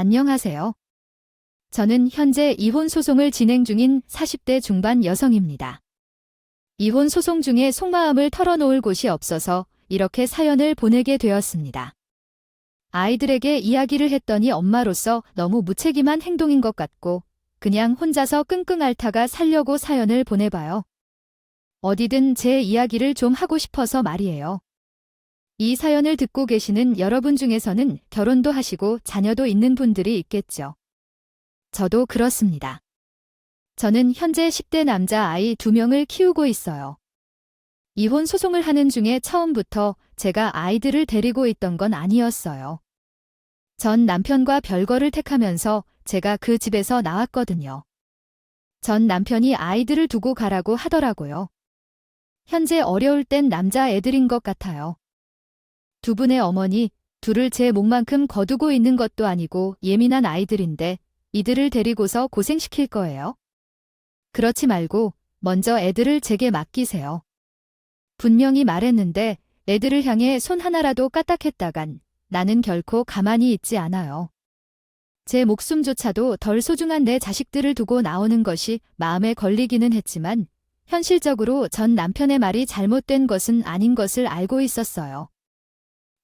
안녕하세요. 저는 현재 이혼 소송을 진행 중인 40대 중반 여성입니다. 이혼 소송 중에 속마음을 털어놓을 곳이 없어서 이렇게 사연을 보내게 되었습니다. 아이들에게 이야기를 했더니 엄마로서 너무 무책임한 행동인 것 같고 그냥 혼자서 끙끙 앓다가 살려고 사연을 보내봐요. 어디든 제 이야기를 좀 하고 싶어서 말이에요. 이 사연을 듣고 계시는 여러분 중에서는 결혼도 하시고 자녀도 있는 분들이 있겠죠. 저도 그렇습니다. 저는 현재 10대 남자 아이 2명을 키우고 있어요. 이혼 소송을 하는 중에 처음부터 제가 아이들을 데리고 있던 건 아니었어요. 전 남편과 별거를 택하면서 제가 그 집에서 나왔거든요. 전 남편이 아이들을 두고 가라고 하더라고요. 현재 어려울 땐 남자애들인 것 같아요. 두 분의 어머니, 둘을 제 목만큼 거두고 있는 것도 아니고 예민한 아이들인데 이들을 데리고서 고생시킬 거예요? 그렇지 말고 먼저 애들을 제게 맡기세요. 분명히 말했는데 애들을 향해 손 하나라도 까딱했다간 나는 결코 가만히 있지 않아요. 제 목숨조차도 덜 소중한 내 자식들을 두고 나오는 것이 마음에 걸리기는 했지만 현실적으로 전 남편의 말이 잘못된 것은 아닌 것을 알고 있었어요.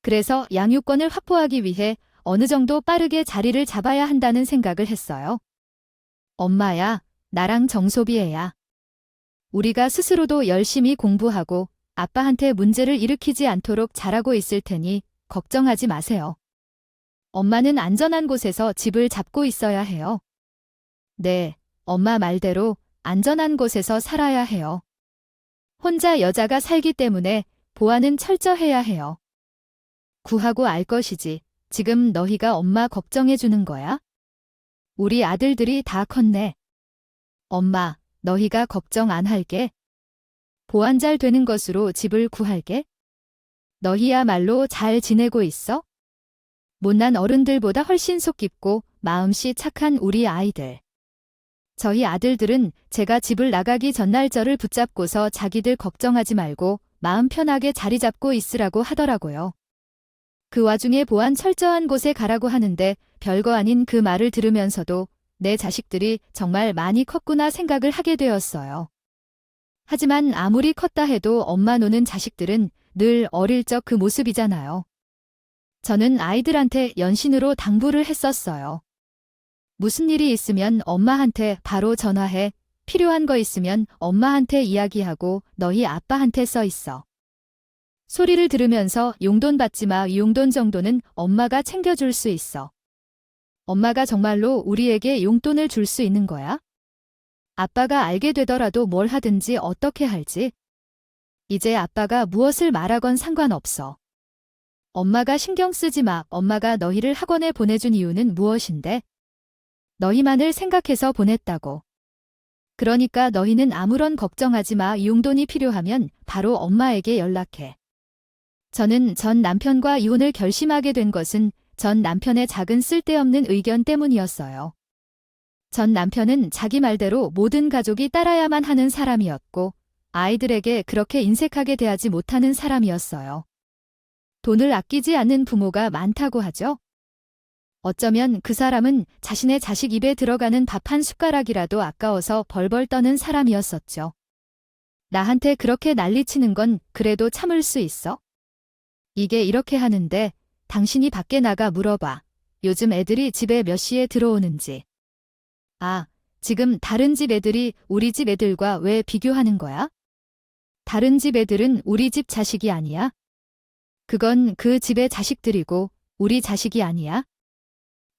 그래서 양육권을 확보하기 위해 어느 정도 빠르게 자리를 잡아야 한다는 생각을 했어요. 엄마야, 나랑 정소비 애야. 우리가 스스로도 열심히 공부하고 아빠한테 문제를 일으키지 않도록 잘하고 있을 테니 걱정하지 마세요. 엄마는 안전한 곳에서 집을 잡고 있어야 해요. 네, 엄마 말대로 안전한 곳에서 살아야 해요. 혼자 여자가 살기 때문에 보안은 철저해야 해요. 구하고 알 것이지. 지금 너희가 엄마 걱정해 주는 거야? 우리 아들들이 다 컸네. 엄마, 너희가 걱정 안 할게. 보안 잘 되는 것으로 집을 구할게. 너희야말로 잘 지내고 있어? 못난 어른들보다 훨씬 속 깊고 마음씨 착한 우리 아이들. 저희 아들들은 제가 집을 나가기 전날 저를 붙잡고서 자기들 걱정하지 말고 마음 편하게 자리 잡고 있으라고 하더라고요. 그 와중에 보안 철저한 곳에 가라고 하는데 별거 아닌 그 말을 들으면서도 내 자식들이 정말 많이 컸구나 생각을 하게 되었어요. 하지만 아무리 컸다 해도 엄마 노는 자식들은 늘 어릴 적 그 모습이잖아요. 저는 아이들한테 연신으로 당부를 했었어요. 무슨 일이 있으면 엄마한테 바로 전화해. 필요한 거 있으면 엄마한테 이야기하고 너희 아빠한테 써 있어. 소리를 들으면서 용돈 받지 마. 용돈 정도는 엄마가 챙겨줄 수 있어. 엄마가 정말로 우리에게 용돈을 줄 수 있는 거야? 아빠가 알게 되더라도 뭘 하든지 어떻게 할지. 이제 아빠가 무엇을 말하건 상관없어. 엄마가 신경 쓰지 마. 엄마가 너희를 학원에 보내준 이유는 무엇인데? 너희만을 생각해서 보냈다고. 그러니까 너희는 아무런 걱정하지 마. 용돈이 필요하면 바로 엄마에게 연락해. 저는 전 남편과 이혼을 결심하게 된 것은 전 남편의 작은 쓸데없는 의견 때문이었어요. 전 남편은 자기 말대로 모든 가족이 따라야만 하는 사람이었고 아이들에게 그렇게 인색하게 대하지 못하는 사람이었어요. 돈을 아끼지 않는 부모가 많다고 하죠. 어쩌면 그 사람은 자신의 자식 입에 들어가는 밥 한 숟가락이라도 아까워서 벌벌 떠는 사람이었었죠. 나한테 그렇게 난리치는 건 그래도 참을 수 있어? 이게 이렇게 하는데 당신이 밖에 나가 물어봐. 요즘 애들이 집에 몇 시에 들어오는지. 아, 지금 다른 집 애들이 우리 집 애들과 왜 비교하는 거야? 다른 집 애들은 우리 집 자식이 아니야? 그건 그 집의 자식들이고 우리 자식이 아니야?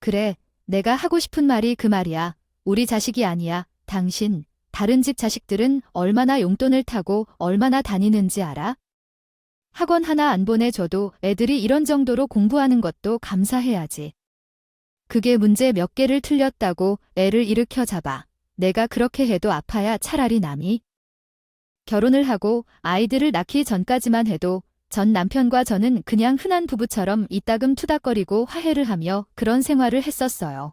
그래, 내가 하고 싶은 말이 그 말이야. 우리 자식이 아니야. 당신, 다른 집 자식들은 얼마나 용돈을 타고 얼마나 다니는지 알아? 학원 하나 안 보내줘도 애들이 이런 정도로 공부하는 것도 감사해야지. 그게 문제 몇 개를 틀렸다고 애를 일으켜 잡아. 내가 그렇게 해도 아파야 차라리 남이. 결혼을 하고 아이들을 낳기 전까지만 해도 전 남편과 저는 그냥 흔한 부부처럼 이따금 투닥거리고 화해를 하며 그런 생활을 했었어요.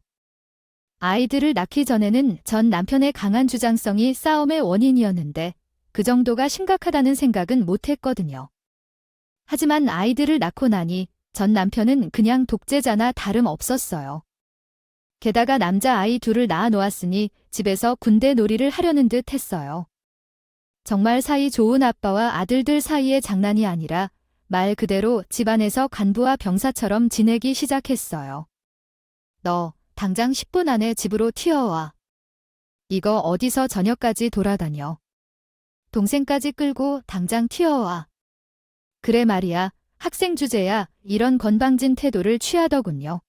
아이들을 낳기 전에는 전 남편의 강한 주장성이 싸움의 원인이었는데 그 정도가 심각하다는 생각은 못했거든요. 하지만 아이들을 낳고 나니 전 남편은 그냥 독재자나 다름없었어요. 게다가 남자아이 둘을 낳아 놓았으니 집에서 군대 놀이를 하려는 듯 했어요. 정말 사이 좋은 아빠와 아들들 사이의 장난이 아니라 말 그대로 집안에서 간부와 병사처럼 지내기 시작했어요. 너 당장 10분 안에 집으로 튀어와. 이거 어디서 저녁까지 돌아다녀. 동생까지 끌고 당장 튀어와. 그래 말이야. 학생 주제야. 이런 건방진 태도를 취하더군요.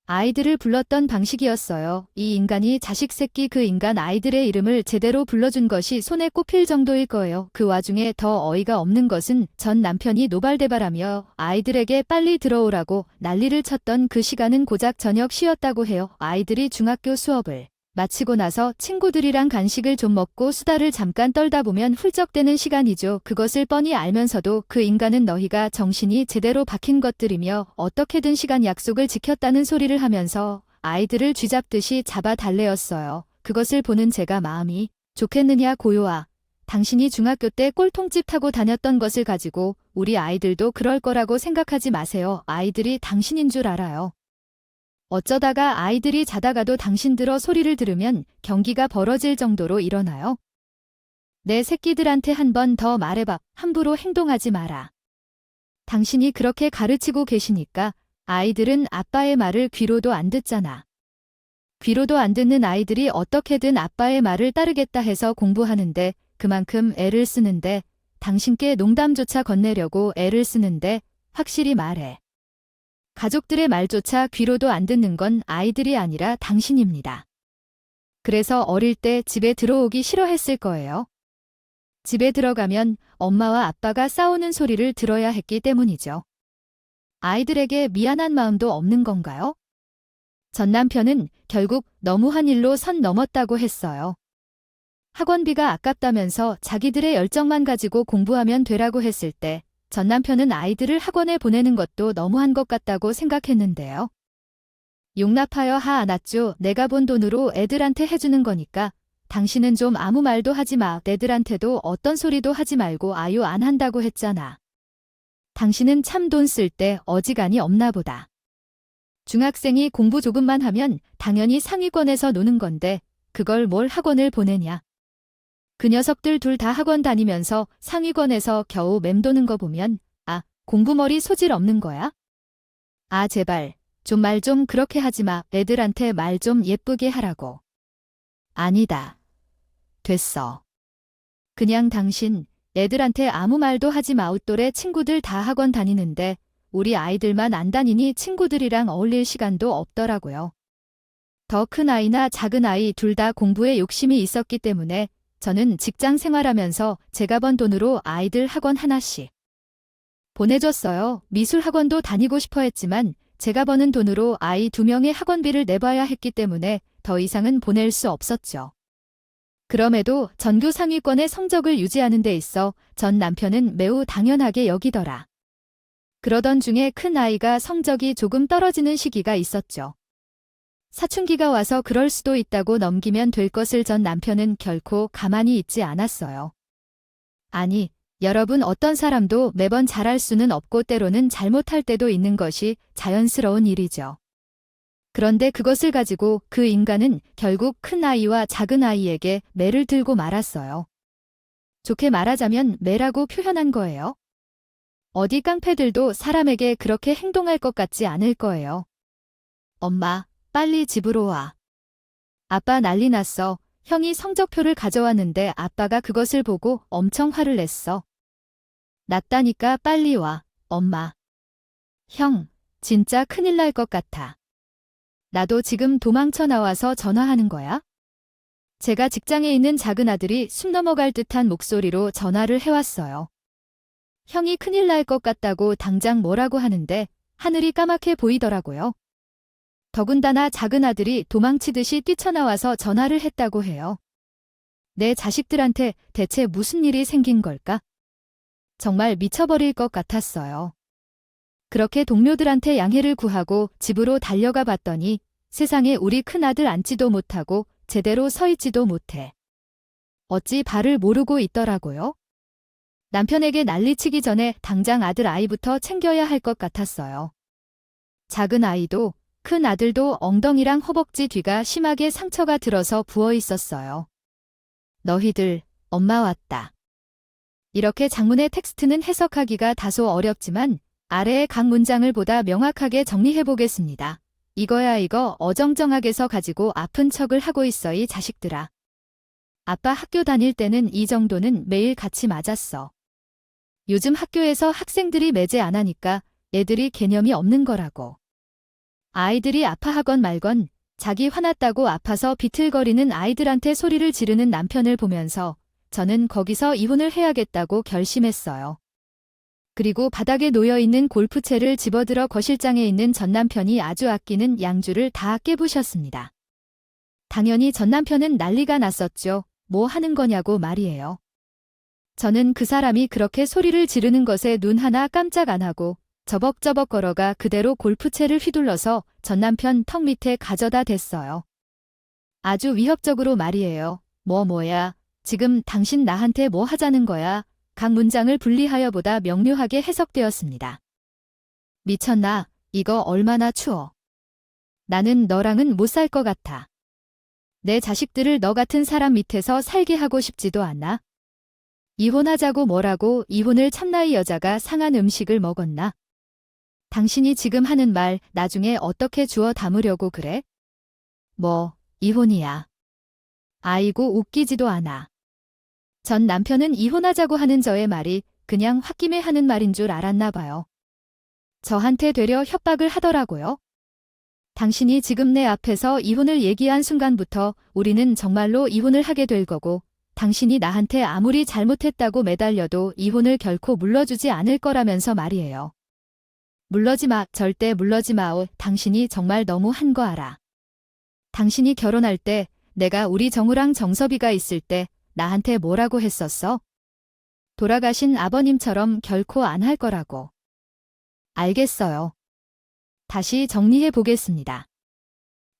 아이들을 불렀던 방식이었어요. 이 인간이 자식 새끼 그 인간 아이들의 이름을 제대로 불러준 것이 손에 꼽힐 정도일 거예요. 그 와중에 더 어이가 없는 것은 전 남편이 노발대발하며 아이들에게 빨리 들어오라고 난리를 쳤던 그 시간은 고작 저녁 시였다고 해요. 아이들이 중학교 수업을 마치고 나서 친구들이랑 간식을 좀 먹고 수다를 잠깐 떨다 보면 훌쩍대는 시간이죠. 그것을 뻔히 알면서도 그 인간은 너희가 정신이 제대로 박힌 것들이며 어떻게든 시간 약속을 지켰다는 소리를 하면서 아이들을 쥐잡듯이 잡아 달래었어요. 그것을 보는 제가 마음이 좋겠느냐 고요아. 당신이 중학교 때 꼴통집 타고 다녔던 것을 가지고 우리 아이들도 그럴 거라고 생각하지 마세요. 아이들이 당신인 줄 알아요. 어쩌다가 아이들이 자다가도 당신들어 소리를 들으면 경기가 벌어질 정도로 일어나요. 내 새끼들한테 한 번 더 말해봐. 함부로 행동하지 마라. 당신이 그렇게 가르치고 계시니까 아이들은 아빠의 말을 귀로도 안 듣잖아. 귀로도 안 듣는 아이들이 어떻게든 아빠의 말을 따르겠다 해서 공부하는데 그만큼 애를 쓰는데 당신께 농담조차 건네려고 애를 쓰는데 확실히 말해. 가족들의 말조차 귀로도 안 듣는 건 아이들이 아니라 당신입니다. 그래서 어릴 때 집에 들어오기 싫어했을 거예요. 집에 들어가면 엄마와 아빠가 싸우는 소리를 들어야 했기 때문이죠. 아이들에게 미안한 마음도 없는 건가요? 전 남편은 결국 너무한 일로 선 넘었다고 했어요. 학원비가 아깝다면서 자기들의 열정만 가지고 공부하면 되라고 했을 때 전 남편은 아이들을 학원에 보내는 것도 너무한 것 같다고 생각했는데요. 용납하여 않았죠. 내가 본 돈으로 애들한테 해주는 거니까 당신은 좀 아무 말도 하지 마. 애들한테도 어떤 소리도 하지 말고 아유 안 한다고 했잖아. 당신은 참 돈 쓸 때 어지간히 없나 보다. 중학생이 공부 조금만 하면 당연히 상위권에서 노는 건데 그걸 뭘 학원을 보내냐. 그 녀석들 둘 다 학원 다니면서 상위권에서 겨우 맴도는 거 보면 아, 공부머리 소질 없는 거야? 아 제발 좀 말 좀 그렇게 하지 마. 애들한테 말 좀 예쁘게 하라고. 아니다. 됐어. 그냥 당신 애들한테 아무 말도 하지 마. 웃돌의 친구들 다 학원 다니는데 우리 아이들만 안 다니니 친구들이랑 어울릴 시간도 없더라고요. 더 큰 아이나 작은 아이 둘 다 공부에 욕심이 있었기 때문에 저는 직장 생활하면서 제가 번 돈으로 아이들 학원 하나씩 보내줬어요. 미술 학원도 다니고 싶어 했지만 제가 버는 돈으로 아이 2명의 학원비를 내봐야 했기 때문에 더 이상은 보낼 수 없었죠. 그럼에도 전교 상위권의 성적을 유지하는 데 있어 전 남편은 매우 당연하게 여기더라. 그러던 중에 큰 아이가 성적이 조금 떨어지는 시기가 있었죠. 사춘기가 와서 그럴 수도 있다고 넘기면 될 것을 전 남편은 결코 가만히 있지 않았어요. 아니, 여러분 어떤 사람도 매번 잘할 수는 없고 때로는 잘못할 때도 있는 것이 자연스러운 일이죠. 그런데 그것을 가지고 그 인간은 결국 큰 아이와 작은 아이에게 매를 들고 말았어요. 좋게 말하자면 매라고 표현한 거예요. 어디 깡패들도 사람에게 그렇게 행동할 것 같지 않을 거예요. 엄마, 빨리 집으로 와. 아빠 난리 났어. 형이 성적표를 가져왔는데 아빠가 그것을 보고 엄청 화를 냈어. 났다니까 빨리 와, 엄마. 형, 진짜 큰일 날 것 같아. 나도 지금 도망쳐 나와서 전화하는 거야? 제가 직장에 있는 작은 아들이 숨 넘어갈 듯한 목소리로 전화를 해왔어요. 형이 큰일 날 것 같다고 당장 뭐라고 하는데 하늘이 까맣게 보이더라고요. 더군다나 작은 아들이 도망치듯이 뛰쳐나와서 전화를 했다고 해요. 내 자식들한테 대체 무슨 일이 생긴 걸까? 정말 미쳐버릴 것 같았어요. 그렇게 동료들한테 양해를 구하고 집으로 달려가 봤더니 세상에 우리 큰아들 앉지도 못하고 제대로 서 있지도 못해. 어찌 발을 모르고 있더라고요. 남편에게 난리치기 전에 당장 아들 아이부터 챙겨야 할 것 같았어요. 작은 아이도 큰 아들도 엉덩이랑 허벅지 뒤가 심하게 상처가 들어서 부어 있었어요. 너희들, 엄마 왔다. 이렇게 장문의 텍스트는 해석하기가 다소 어렵지만 아래의 각 문장을 보다 명확하게 정리해 보겠습니다. 이거야 이거 어정쩡하게서 가지고 아픈 척을 하고 있어 이 자식들아. 아빠 학교 다닐 때는 이 정도는 매일 같이 맞았어. 요즘 학교에서 학생들이 매제 안 하니까 애들이 개념이 없는 거라고. 아이들이 아파하건 말건 자기 화났다고 아파서 비틀거리는 아이들한테 소리를 지르는 남편을 보면서 저는 거기서 이혼을 해야겠다고 결심했어요. 그리고 바닥에 놓여있는 골프채를 집어들어 거실장에 있는 전남편이 아주 아끼는 양주를 다 깨부셨습니다. 당연히 전남편은 난리가 났었죠. 뭐 하는 거냐고 말이에요. 저는 그 사람이 그렇게 소리를 지르는 것에 눈 하나 깜짝 안 하고 저벅저벅 걸어가 그대로 골프채를 휘둘러서 전남편 턱 밑에 가져다 댔어요. 아주 위협적으로 말이에요. 뭐야, 지금 당신 나한테 뭐 하자는 거야? 각 문장을 분리하여 보다 명료하게 해석되었습니다. 미쳤나? 이거 얼마나 추워. 나는 너랑은 못 살 것 같아. 내 자식들을 너 같은 사람 밑에서 살게 하고 싶지도 않아. 이혼하자고 뭐라고 이혼을 참나 이 여자가 상한 음식을 먹었나? 당신이 지금 하는 말 나중에 어떻게 주워 담으려고 그래? 뭐, 이혼이야. 아이고 웃기지도 않아. 전 남편은 이혼하자고 하는 저의 말이 그냥 홧김에 하는 말인 줄 알았나 봐요. 저한테 되려 협박을 하더라고요. 당신이 지금 내 앞에서 이혼을 얘기한 순간부터 우리는 정말로 이혼을 하게 될 거고 당신이 나한테 아무리 잘못했다고 매달려도 이혼을 결코 물러주지 않을 거라면서 말이에요. 물러지 마, 절대 물러지 마. 당신이 정말 너무 한 거 알아. 당신이 결혼할 때 내가 우리 정우랑 정섭이가 있을 때 나한테 뭐라고 했었어? 돌아가신 아버님처럼 결코 안 할 거라고. 알겠어요. 다시 정리해 보겠습니다.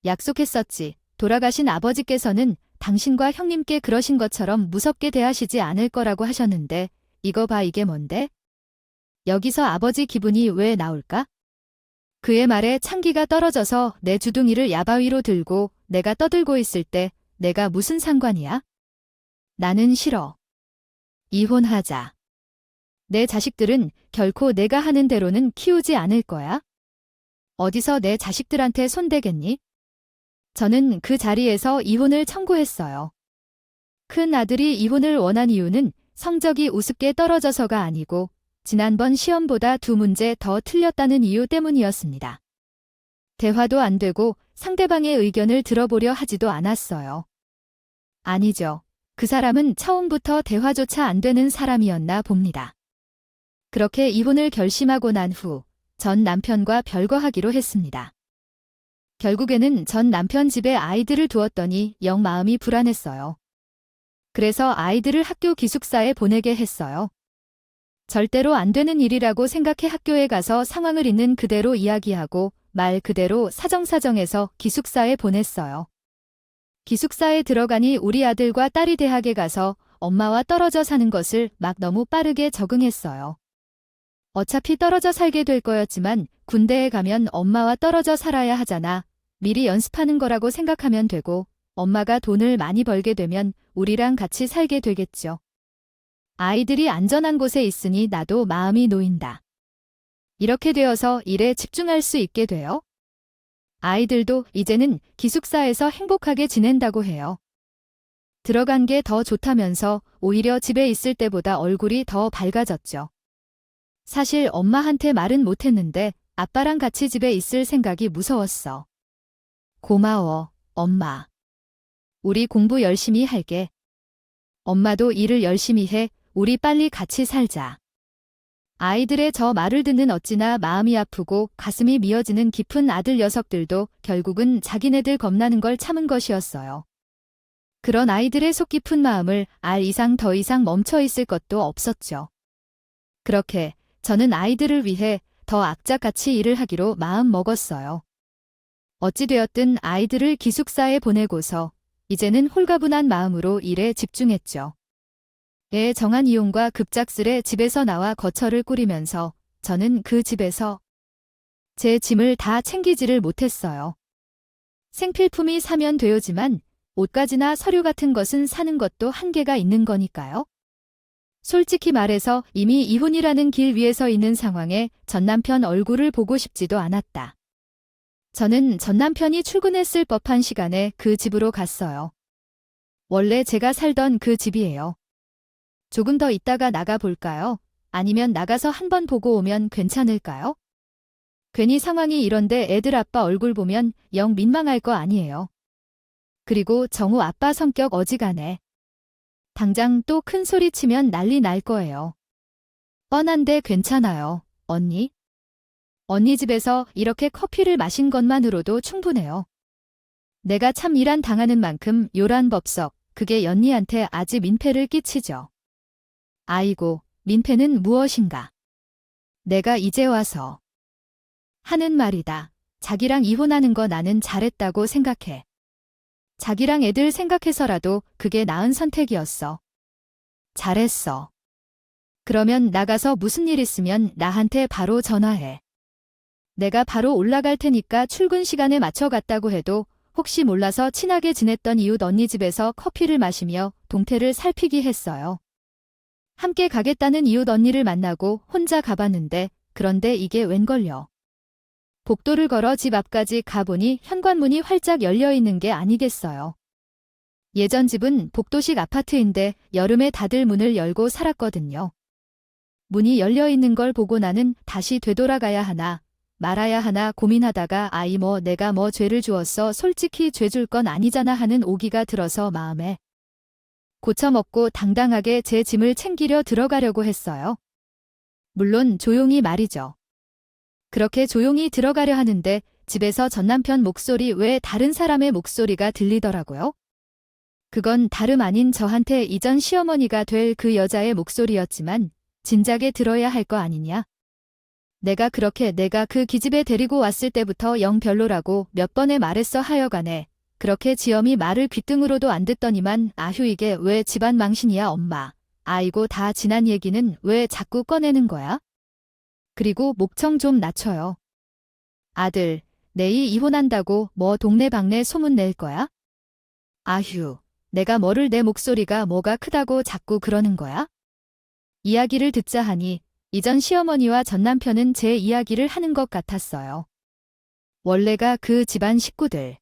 약속했었지. 돌아가신 아버지께서는 당신과 형님께 그러신 것처럼 무섭게 대하시지 않을 거라고 하셨는데 이거 봐 이게 뭔데? 여기서 아버지 기분이 왜 나올까? 그의 말에 찬기가 떨어져서 내 주둥이를 야바위로 들고 내가 떠들고 있을 때 내가 무슨 상관이야? 나는 싫어. 이혼하자. 내 자식들은 결코 내가 하는 대로는 키우지 않을 거야. 어디서 내 자식들한테 손대겠니? 저는 그 자리에서 이혼을 청구했어요. 큰 아들이 이혼을 원한 이유는 성적이 우습게 떨어져서가 아니고 지난번 시험보다 2문제 더 틀렸다는 이유 때문이었습니다. 대화도 안 되고 상대방의 의견을 들어보려 하지도 않았어요. 아니죠. 그 사람은 처음부터 대화조차 안 되는 사람이었나 봅니다. 그렇게 이혼을 결심하고 난 후 전 남편과 별거하기로 했습니다. 결국에는 전 남편 집에 아이들을 두었더니 영 마음이 불안했어요. 그래서 아이들을 학교 기숙사에 보내게 했어요. 절대로 안 되는 일이라고 생각해 학교에 가서 상황을 있는 그대로 이야기하고 말 그대로 사정사정해서 기숙사에 보냈어요. 기숙사에 들어가니 우리 아들과 딸이 대학에 가서 엄마와 떨어져 사는 것을 막 너무 빠르게 적응했어요. 어차피 떨어져 살게 될 거였지만 군대에 가면 엄마와 떨어져 살아야 하잖아. 미리 연습하는 거라고 생각하면 되고 엄마가 돈을 많이 벌게 되면 우리랑 같이 살게 되겠죠. 아이들이 안전한 곳에 있으니 나도 마음이 놓인다. 이렇게 되어서 일에 집중할 수 있게 돼요. 아이들도 이제는 기숙사에서 행복하게 지낸다고 해요. 들어간 게 더 좋다면서 오히려 집에 있을 때보다 얼굴이 더 밝아졌죠. 사실 엄마한테 말은 못했는데 아빠랑 같이 집에 있을 생각이 무서웠어. 고마워, 엄마. 우리 공부 열심히 할게. 엄마도 일을 열심히 해. 우리 빨리 같이 살자. 아이들의 저 말을 듣는 어찌나 마음이 아프고 가슴이 미어지는 깊은 아들 녀석들도 결국은 자기네들 겁나는 걸 참은 것이었어요. 그런 아이들의 속 깊은 마음을 알 이상 더 이상 멈춰 있을 것도 없었죠. 그렇게 저는 아이들을 위해 더 악착같이 일을 하기로 마음 먹었어요. 어찌되었든 아이들을 기숙사에 보내고서 이제는 홀가분한 마음으로 일에 집중했죠. 애 정한 이용과 급작스레 집에서 나와 거처를 꾸리면서 저는 그 집에서 제 짐을 다 챙기지를 못했어요. 생필품이 사면 되오지만 옷가지나 서류 같은 것은 사는 것도 한계가 있는 거니까요. 솔직히 말해서 이미 이혼이라는 길 위에 서 있는 상황에 전 남편 얼굴을 보고 싶지도 않았다. 저는 전 남편이 출근했을 법한 시간에 그 집으로 갔어요. 원래 제가 살던 그 집이에요. 조금 더 있다가 나가 볼까요? 아니면 나가서 한번 보고 오면 괜찮을까요? 괜히 상황이 이런데 애들 아빠 얼굴 보면 영 민망할 거 아니에요. 그리고 정우 아빠 성격 어지간해. 당장 또 큰 소리 치면 난리 날 거예요. 뻔한데 괜찮아요, 언니. 언니 집에서 이렇게 커피를 마신 것만으로도 충분해요. 내가 참 일한 당하는 만큼 요란 법석, 그게 연니한테 아주 민폐를 끼치죠. 아이고, 민폐는 무엇인가? 내가 이제 와서 하는 말이다. 자기랑 이혼하는 거 나는 잘했다고 생각해. 자기랑 애들 생각해서라도 그게 나은 선택이었어. 잘했어. 그러면 나가서 무슨 일 있으면 나한테 바로 전화해. 내가 바로 올라갈 테니까 출근 시간에 맞춰 갔다고 해도 혹시 몰라서 친하게 지냈던 이웃 언니 집에서 커피를 마시며 동태를 살피기 했어요. 함께 가겠다는 이웃 언니를 만나고 혼자 가봤는데 그런데 이게 웬걸요. 복도를 걸어 집 앞까지 가보니 현관문이 활짝 열려있는 게 아니겠어요. 예전 집은 복도식 아파트인데 여름에 다들 문을 열고 살았거든요. 문이 열려있는 걸 보고 나는 다시 되돌아가야 하나 말아야 하나 고민하다가 아이 내가 죄를 주었어 솔직히 죄 줄 건 아니잖아 하는 오기가 들어서 마음에 고쳐먹고 당당하게 제 짐을 챙기려 들어가려고 했어요. 물론 조용히 말이죠. 그렇게 조용히 들어가려 하는데 집에서 전 남편 목소리 외에 다른 사람의 목소리가 들리더라고요. 그건 다름 아닌 저한테 이전 시어머니가 될 그 여자의 목소리였지만 진작에 들어야 할 거 아니냐. 내가 그 기집애 데리고 왔을 때부터 영 별로라고 몇 번에 말했어 하여간에 그렇게 지엄이 말을 귓등으로도 안 듣더니만 아휴 이게 왜 집안 망신이야 엄마. 아이고 다 지난 얘기는 왜 자꾸 꺼내는 거야? 그리고 목청 좀 낮춰요. 아들, 내일 이혼한다고 동네방네 소문 낼 거야? 아휴, 내가 내 목소리가 뭐가 크다고 자꾸 그러는 거야? 이야기를 듣자 하니 이전 시어머니와 전 남편은 제 이야기를 하는 것 같았어요. 원래가 그 집안 식구들.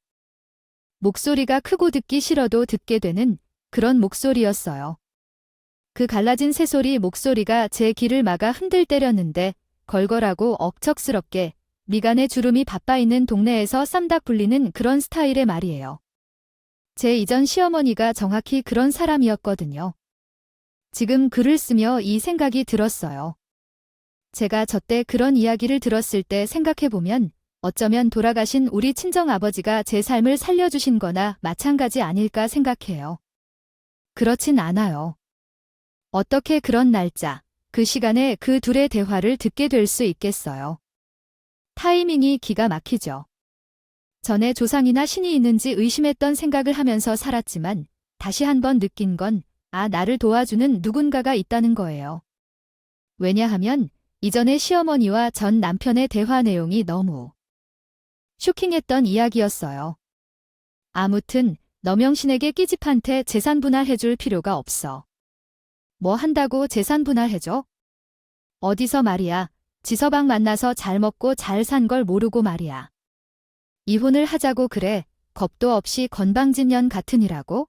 목소리가 크고 듣기 싫어도 듣게 되는 그런 목소리였어요. 그 갈라진 새소리 목소리가 제 귀를 막아 흔들 때렸는데 걸걸하고 억척스럽게 미간에 주름이 바빠 있는 동네에서 쌈닭 불리는 그런 스타일의 말이에요. 제 이전 시어머니가 정확히 그런 사람이었거든요. 지금 글을 쓰며 이 생각이 들었어요. 제가 저때 그런 이야기를 들었을 때 생각해보면 어쩌면 돌아가신 우리 친정아버지가 제 삶을 살려주신 거나 마찬가지 아닐까 생각해요. 그렇진 않아요. 어떻게 그런 날짜, 그 시간에 그 둘의 대화를 듣게 될 수 있겠어요. 타이밍이 기가 막히죠. 전에 조상이나 신이 있는지 의심했던 생각을 하면서 살았지만 다시 한번 느낀 건 나를 도와주는 누군가가 있다는 거예요. 왜냐하면 이전의 시어머니와 전 남편의 대화 내용이 너무 쇼킹했던 이야기였어요. 아무튼 너 명신에게 끼집한테 재산 분할해줄 필요가 없어. 뭐 한다고 재산 분할해줘? 어디서 말이야. 지서방 만나서 잘 먹고 잘 산 걸 모르고 말이야. 이혼을 하자고 그래. 겁도 없이 건방진년 같으니라고?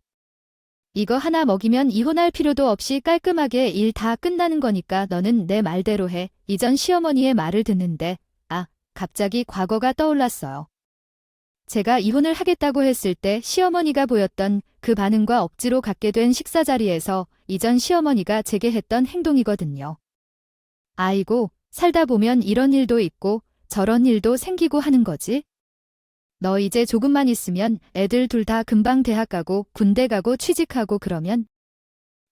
이거 하나 먹이면 이혼할 필요도 없이 깔끔하게 일 다 끝나는 거니까 너는 내 말대로 해. 이전 시어머니의 말을 듣는데 갑자기 과거가 떠올랐어요. 제가 이혼을 하겠다고 했을 때 시어머니가 보였던 그 반응과 억지로 갖게 된 식사 자리에서 이전 시어머니가 제게 했던 행동이거든요. 아이고, 살다 보면 이런 일도 있고 저런 일도 생기고 하는 거지. 너 이제 조금만 있으면 애들 둘 다 금방 대학 가고 군대 가고 취직하고 그러면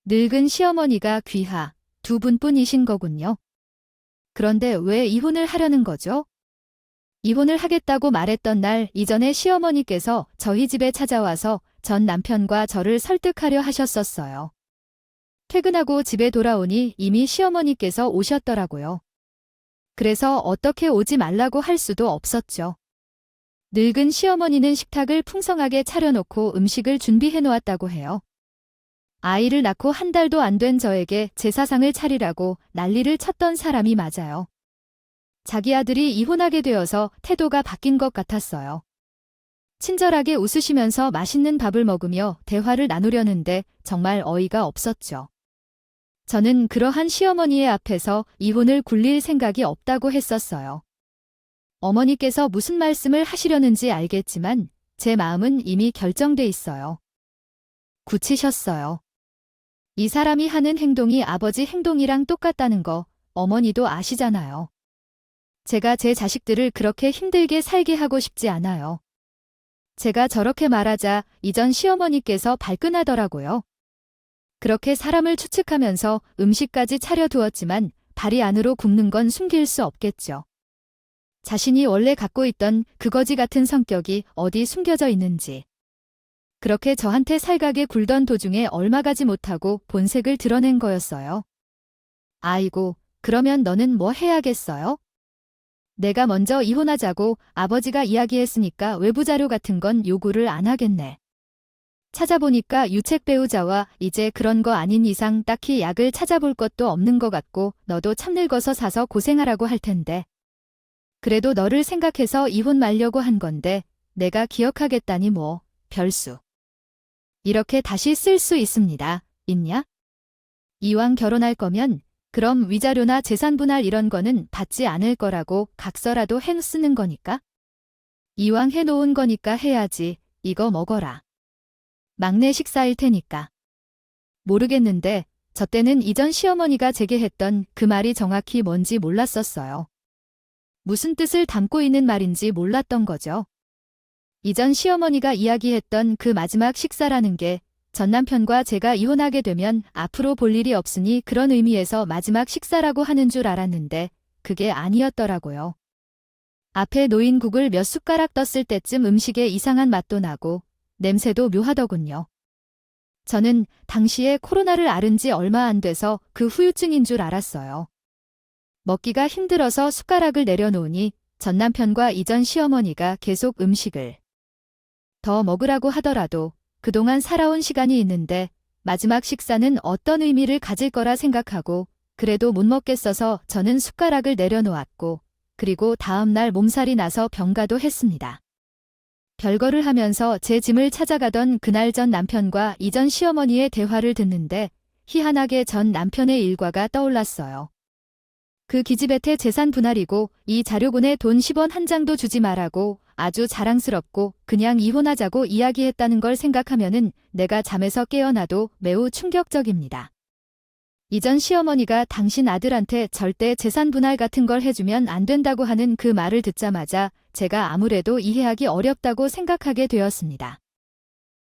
늙은 시어머니가 귀하 두 분뿐이신 거군요. 그런데 왜 이혼을 하려는 거죠? 이혼을 하겠다고 말했던 날 이전에 시어머니께서 저희 집에 찾아와서 전 남편과 저를 설득하려 하셨었어요. 퇴근하고 집에 돌아오니 이미 시어머니께서 오셨더라고요. 그래서 어떻게 오지 말라고 할 수도 없었죠. 늙은 시어머니는 식탁을 풍성하게 차려놓고 음식을 준비해 놓았다고 해요. 아이를 낳고 한 달도 안 된 저에게 제사상을 차리라고 난리를 쳤던 사람이 맞아요. 자기 아들이 이혼하게 되어서 태도가 바뀐 것 같았어요. 친절하게 웃으시면서 맛있는 밥을 먹으며 대화를 나누려는데 정말 어이가 없었죠. 저는 그러한 시어머니의 앞에서 이혼을 굴릴 생각이 없다고 했었어요. 어머니께서 무슨 말씀을 하시려는지 알겠지만 제 마음은 이미 결정돼 있어요. 굳히셨어요. 이 사람이 하는 행동이 아버지 행동이랑 똑같다는 거 어머니도 아시잖아요. 제가 제 자식들을 그렇게 힘들게 살게 하고 싶지 않아요. 제가 저렇게 말하자 이전 시어머니께서 발끈하더라고요. 그렇게 사람을 추측하면서 음식까지 차려두었지만 다리 안으로 굽는 건 숨길 수 없겠죠. 자신이 원래 갖고 있던 그 거지 같은 성격이 어디 숨겨져 있는지. 그렇게 저한테 살갑게 굴던 도중에 얼마 가지 못하고 본색을 드러낸 거였어요. 아이고, 그러면 너는 뭐 해야겠어요? 내가 먼저 이혼하자고 아버지가 이야기했으니까 외부 자료 같은 건 요구를 안 하겠네. 찾아보니까 유책 배우자와 이제 그런 거 아닌 이상 딱히 약을 찾아볼 것도 없는 것 같고 너도 참 늙어서 사서 고생하라고 할 텐데. 그래도 너를 생각해서 이혼 말려고 한 건데 내가 기억하겠다니 뭐 별수. 이렇게 다시 쓸 수 있습니다. 있냐? 이왕 결혼할 거면 그럼 위자료나 재산 분할 이런 거는 받지 않을 거라고 각서라도 해 쓰는 거니까? 이왕 해놓은 거니까 해야지. 이거 먹어라. 막내 식사일 테니까. 모르겠는데 저 때는 이전 시어머니가 제게 했던 그 말이 정확히 뭔지 몰랐었어요. 무슨 뜻을 담고 있는 말인지 몰랐던 거죠. 이전 시어머니가 이야기했던 그 마지막 식사라는 게 전 남편과 제가 이혼하게 되면 앞으로 볼 일이 없으니 그런 의미에서 마지막 식사라고 하는 줄 알았는데 그게 아니었더라고요. 앞에 놓인 국을 몇 숟가락 떴을 때쯤 음식에 이상한 맛도 나고 냄새도 묘하더군요. 저는 당시에 코로나를 앓은 지 얼마 안 돼서 그 후유증인 줄 알았어요. 먹기가 힘들어서 숟가락을 내려놓으니 전 남편과 이전 시어머니가 계속 음식을 더 먹으라고 하더라도 그동안 살아온 시간이 있는데 마지막 식사는 어떤 의미를 가질 거라 생각하고 그래도 못 먹겠어서 저는 숟가락을 내려놓았고 그리고 다음 날 몸살이 나서 병가도 했습니다. 별거를 하면서 제 짐을 찾아가던 그날 전 남편과 이전 시어머니의 대화를 듣는데 희한하게 전 남편의 일과가 떠올랐어요. 그 기집애한테 재산 분할이고 이 자료분에 돈 10원 한 장도 주지 말라고 아주 자랑스럽고 그냥 이혼하자고 이야기했다는 걸 생각하면은 내가 잠에서 깨어나도 매우 충격적입니다. 이전 시어머니가 당신 아들한테 절대 재산 분할 같은 걸 해주면 안 된다고 하는 그 말을 듣자마자 제가 아무래도 이해하기 어렵다고 생각하게 되었습니다.